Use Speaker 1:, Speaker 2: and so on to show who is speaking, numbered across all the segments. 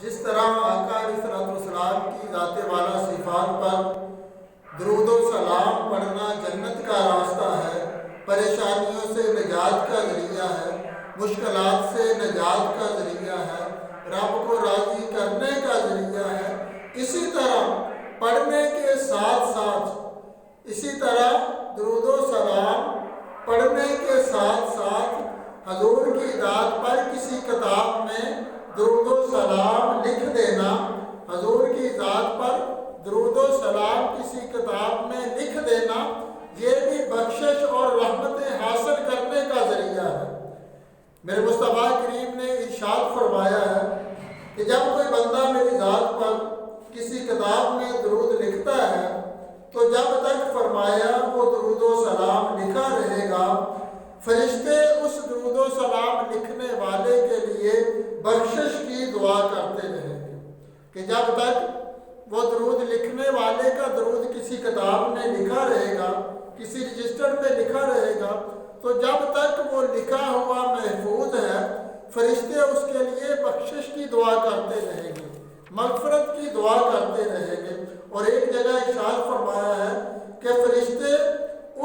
Speaker 1: جس طرح آقا علیہ السلام کی ذات والا صفات پر درود و سلام پڑھنا جنت کا راستہ ہے، پریشانیوں سے نجات کا ذریعہ ہے، مشکلات سے نجات کا ذریعہ ہے، رب کو راضی کرنے کا ذریعہ ہے، اسی طرح پڑھنے کے ساتھ ساتھ درود و سلام پڑھنے کے ساتھ ساتھ حضور کی ذات پر کسی کتاب میں درود و سلام لکھ دینا، حضور کی ذات پر درود و سلام کسی کتاب میں لکھ دینا، یہ بھی بخشش اور رحمتیں حاصل کرنے کا ذریعہ ہے۔ میرے مصطفیٰ کریم نے ارشاد فرمایا ہے کہ جب کوئی بندہ میری ذات پر کسی کتاب میں درود لکھتا ہے تو جب تک فرمایا وہ درود و سلام لکھا رہے گا، فرشتے اس درود و سلام لکھنے والے کے لیے بخشش کی دعا کرتے رہیں گے کہ جب تک وہ درود لکھنے والے کا درود کسی کتاب میں لکھا رہے گا، کسی رجسٹر پہ لکھا رہے گا، تو جب تک وہ لکھا ہوا محفوظ ہے، فرشتے اس کے لیے بخشش کی دعا کرتے رہیں گے، مغفرت کی دعا کرتے رہیں گے۔ اور ایک جگہ ارشاد فرمایا ہے کہ فرشتے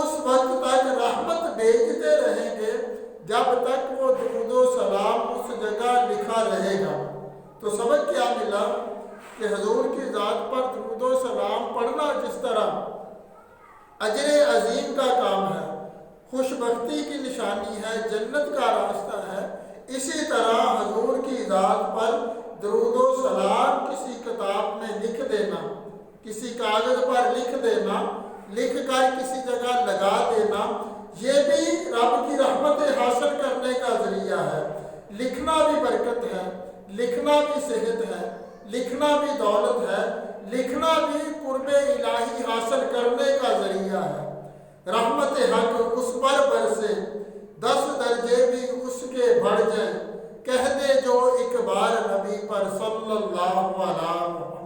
Speaker 1: اس وقت تک رحمت بھیجتے رہیں گے جب تک وہ درود و سلام اس جگہ لکھا رہے گا۔ تو سبق کیا ملا کہ حضور کی ذات پر درود و سلام پڑھنا جس طرح اجر عظیم کا کام ہے، خوش بختی کی نشانی ہے، جنت کا راستہ ہے، اسی طرح حضور کی ذات پر درود و سلام کسی کتاب میں لکھ دینا، کسی کاغذ پر لکھ دینا، لکھ کر کسی جگہ لگا دینا، یہ بھی رب کی رحمتیں حاصل کرنے کا ذریعہ ہے۔ لکھنا بھی برکت ہے، لکھنا بھی صحت ہے، لکھنا بھی دولت ہے، لکھنا بھی قرب الہی حاصل کرنے کا ذریعہ ہے۔ رحمت حق اس پر برسے، 10 درجے بھی اس کے بڑھ جائیں، کہہ دے جو ایک بار نبی پر صلی اللہ علیہ وسلم۔